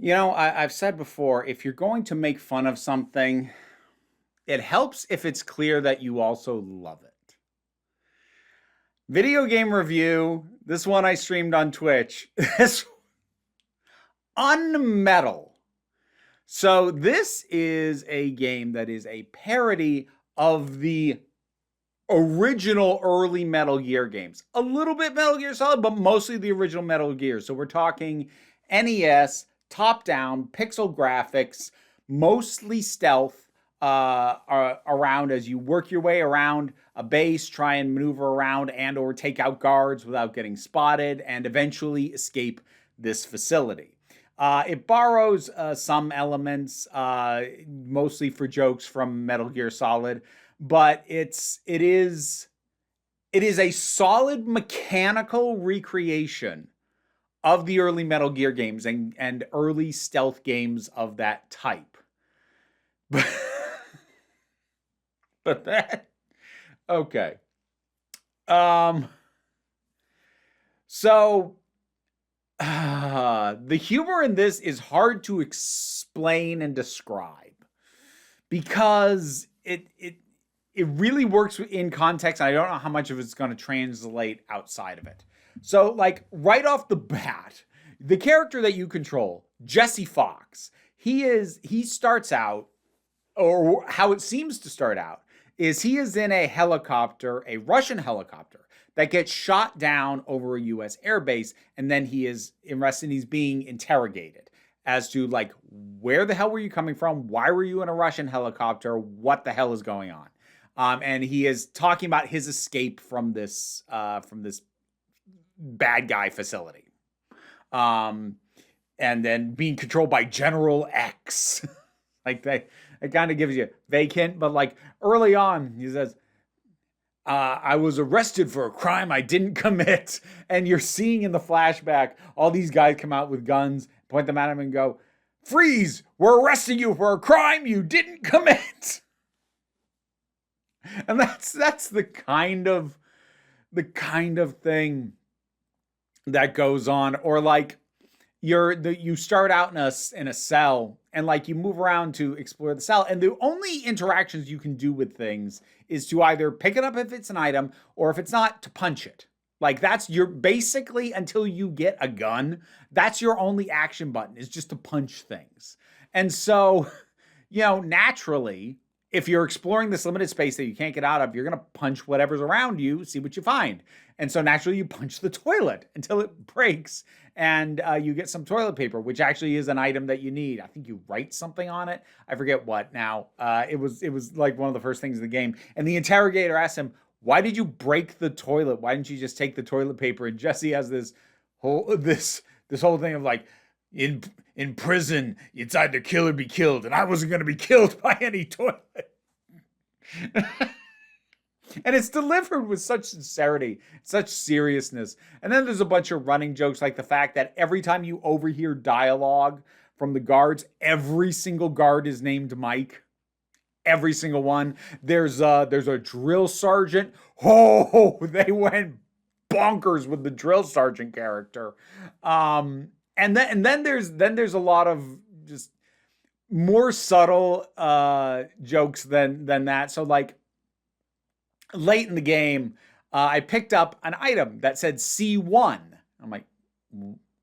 I've said before, if you're going to make fun of something, it helps if it's clear that you also love it. Video game review. This one I streamed on Twitch. This Unmetal. So this is a game that is a parody of the original early Metal Gear games. A little bit Metal Gear Solid, but mostly the original Metal Gear. So we're talking NES, top down, pixel graphics, mostly stealth around as you work your way around a base, try and maneuver around and or take out guards without getting spotted, and eventually escape this facility. It borrows some elements, mostly for jokes, from Metal Gear Solid, but it is a solid mechanical recreation of the early Metal Gear games and early stealth games of that type. But that okay. So the humor in this is hard to explain and describe because it really works in context. And I don't know how much of it's going to translate outside of it. So, like, right off the bat, the character that you control, Jesse Fox, he starts out, or how it seems to start out, is he is in a helicopter, a Russian helicopter, that gets shot down over a U.S. airbase, and then he is arrested and he's being interrogated as to, like, where the hell were you coming from? Why were you in a Russian helicopter? What the hell is going on? And he is talking about his escape from this bad guy facility. And then being controlled by General X. Like, it kind of gives you a vague hint, but like early on, he says, I was arrested for a crime I didn't commit. And you're seeing in the flashback all these guys come out with guns, point them at him and go, freeze, we're arresting you for a crime you didn't commit. And that's the kind of thing that goes on. Or like you start out in a cell, and like you move around to explore the cell, and the only interactions you can do with things is to either pick it up if it's an item, or if it's not, to punch it. Like, that's your basically, until you get a gun, that's your only action button, is just to punch things. And so, naturally, if you're exploring this limited space that you can't get out of, you're going to punch whatever's around you, see what you find. And so naturally you punch the toilet until it breaks, and you get some toilet paper, which actually is an item that you need. I think you write something on it. I forget what now. It was like one of the first things in the game. And the interrogator asks him, why did you break the toilet? Why didn't you just take the toilet paper? And Jesse has this whole thing of like, in prison, it's either kill or be killed, and I wasn't going to be killed by any toilet. And it's delivered with such sincerity, such seriousness. And then there's a bunch of running jokes, like the fact that every time you overhear dialogue from the guards, every single guard is named Mike. Every single one. There's a drill sergeant. Oh, they went bonkers with the drill sergeant character. And then there's a lot of just more subtle jokes than that. So like late in the game, I picked up an item that said C1. I'm like,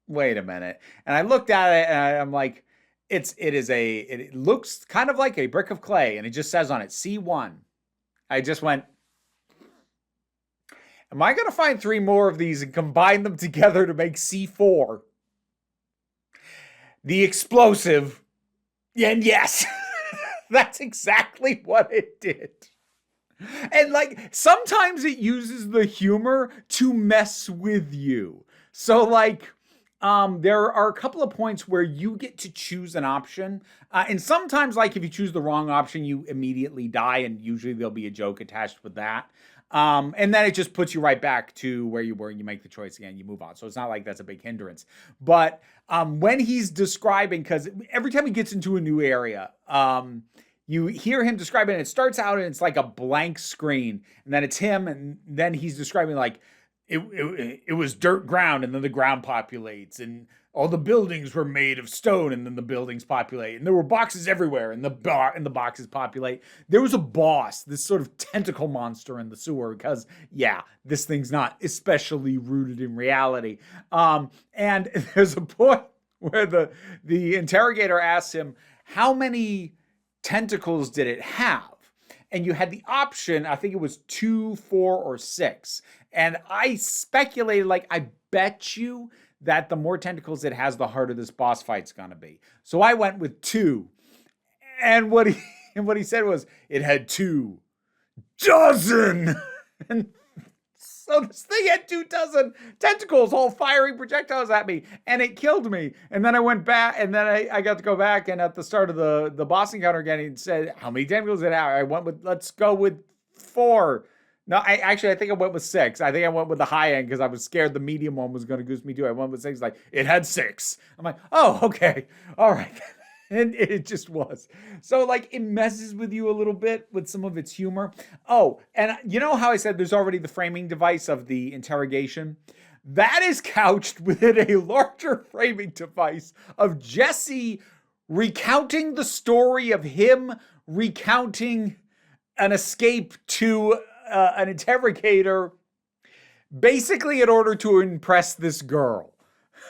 wait a minute. And I looked at it and I'm like, it looks kind of like a brick of clay, and it just says on it C1. I just went, am I going to find 3 more of these and combine them together to make C4? The explosive. And yes, that's exactly what it did. And like, sometimes it uses the humor to mess with you. So like, there are a couple of points where you get to choose an option. And sometimes, like, if you choose the wrong option, you immediately die, and usually there'll be a joke attached with that. And then it just puts you right back to where you were, and you make the choice again, you move on. So it's not like that's a big hindrance. But when he's describing, because every time he gets into a new area, you hear him describing it. It starts out and it's like a blank screen, and then it's him, and then he's describing like it was dirt ground, and then the ground populates, all the buildings were made of stone, and then the buildings populate, and there were boxes everywhere, and the boxes populate. There was a boss, this sort of tentacle monster in the sewer, because yeah, this thing's not especially rooted in reality. And there's a point where the interrogator asks him, how many tentacles did it have? And you had the option, I think it was 2, 4, or 6. And I speculated, like, I bet you that the more tentacles it has, the harder this boss fight's gonna be. So I went with 2. And what he said was, it had 2 dozen. And so this thing had 2 dozen tentacles, all firing projectiles at me, and it killed me. And then I went back, and then I got to go back, and at the start of the boss encounter again, it said, how many tentacles did it have? I went with, let's go with 4. No, I think I went with 6. I think I went with the high end because I was scared the medium one was going to goose me too. I went with 6, like, it had 6. I'm like, oh, okay. All right. And it just was. So, like, it messes with you a little bit with some of its humor. Oh, and you know how I said there's already the framing device of the interrogation? That is couched within a larger framing device of Jesse recounting the story of him recounting an escape to an interrogator, basically in order to impress this girl.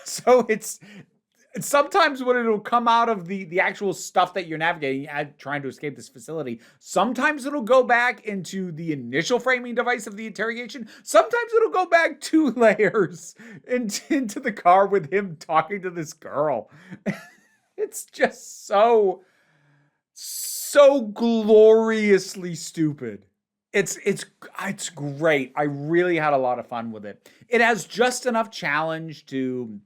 So it's sometimes when it'll come out of the actual stuff that you're navigating trying to escape this facility, sometimes it'll go back into the initial framing device of the interrogation. Sometimes it'll go back 2 layers into the car with him talking to this girl. It's just so gloriously stupid. It's great. I really had a lot of fun with it. It has just enough challenge to,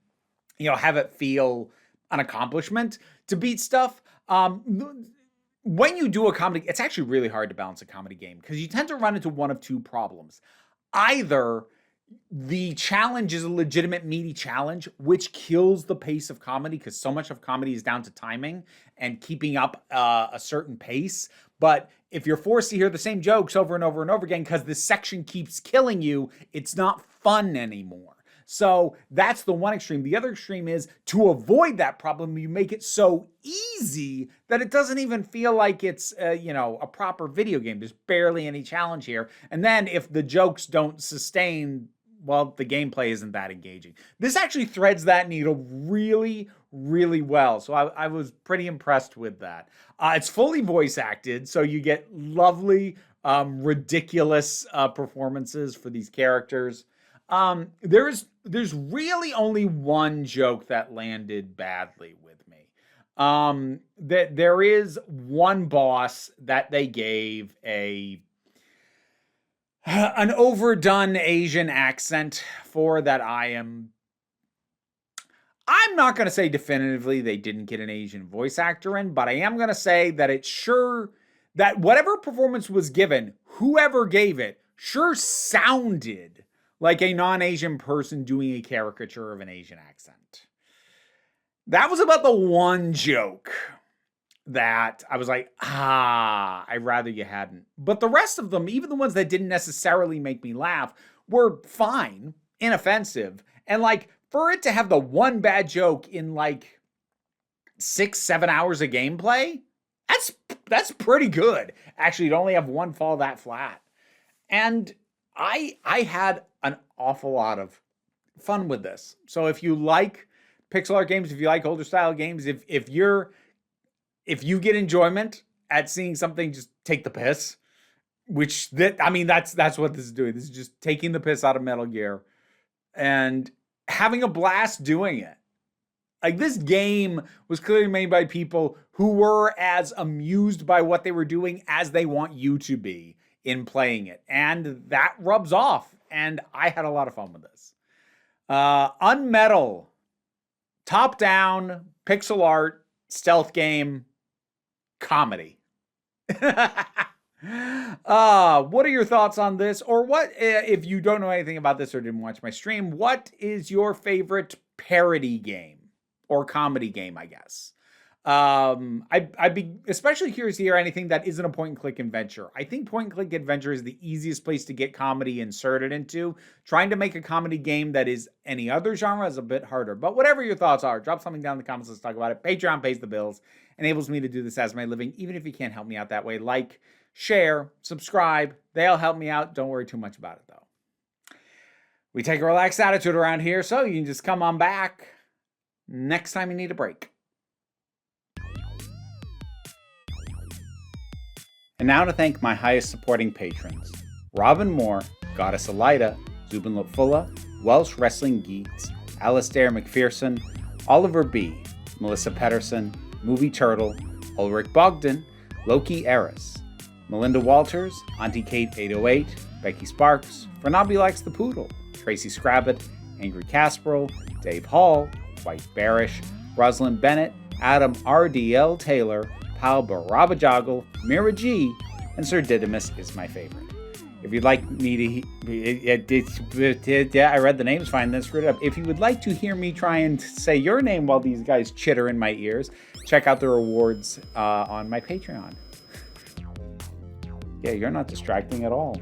have it feel an accomplishment to beat stuff. When you do a comedy, it's actually really hard to balance a comedy game because you tend to run into one of 2 problems. Either the challenge is a legitimate meaty challenge, which kills the pace of comedy because so much of comedy is down to timing and keeping up a certain pace. But if you're forced to hear the same jokes over and over and over again because this section keeps killing you, it's not fun anymore. So that's the one extreme. The other extreme is to avoid that problem, you make it so easy that it doesn't even feel like it's, a proper video game. There's barely any challenge here. And then if the jokes don't sustain, well, the gameplay isn't that engaging. This actually threads that needle really, really well. So I was pretty impressed with that. It's fully voice acted, so you get lovely, ridiculous performances for these characters. There's really only one joke that landed badly with me. That there is one boss that they gave an overdone Asian accent for that I'm not going to say definitively they didn't get an Asian voice actor in, but I am going to say that that whatever performance was given, whoever gave it, sure sounded like a non-Asian person doing a caricature of an Asian accent. That was about the one joke that I was like, I'd rather you hadn't. But the rest of them, even the ones that didn't necessarily make me laugh, were fine, inoffensive. And like, for it to have the one bad joke in like 6-7 hours of gameplay, that's pretty good. Actually, to only have one fall that flat. And I had an awful lot of fun with this. So if you like pixel art games, if you like older style games, if you get enjoyment at seeing something just take the piss, that's what this is doing. This is just taking the piss out of Metal Gear and having a blast doing it. Like, this game was clearly made by people who were as amused by what they were doing as they want you to be in playing it. And that rubs off. And I had a lot of fun with this. Unmetal, top-down, pixel art, stealth game, comedy. What are your thoughts on this? Or what, if you don't know anything about this or didn't watch my stream, what is your favorite parody game? Or comedy game, I guess. I'd be especially curious to hear anything that isn't a point and click adventure. I think point and click adventure is the easiest place to get comedy inserted into. Trying to make a comedy game that is any other genre is a bit harder. But whatever your thoughts are, drop something down in the comments. Let's talk about it. Patreon pays the bills, enables me to do this as my living, even if you can't help me out that way. Like, share, subscribe. They all help me out. Don't worry too much about it, though. We take a relaxed attitude around here, so you can just come on back next time you need a break. And now to thank my highest supporting patrons: Robin Moore, Goddess Elida, Zubin Lotfulla, Welsh Wrestling Geeks, Alistair McPherson, Oliver B., Melissa Pedersen, Movie Turtle, Ulrich Bogdan, Loki Eris, Melinda Walters, Auntie Kate 808, Becky Sparks, Fernabi Likes the Poodle, Tracy Scrabbit, Angry Casperl, Dave Hall, White Bearish, Rosalind Bennett, Adam RDL Taylor, Pal Barabajoggle, Mira G, and Sir Didymus is my favorite. If you'd like me to... I read the names fine, then screwed it up. If you would like to hear me try and say your name while these guys chitter in my ears, check out the rewards on my Patreon. Yeah, you're not distracting at all.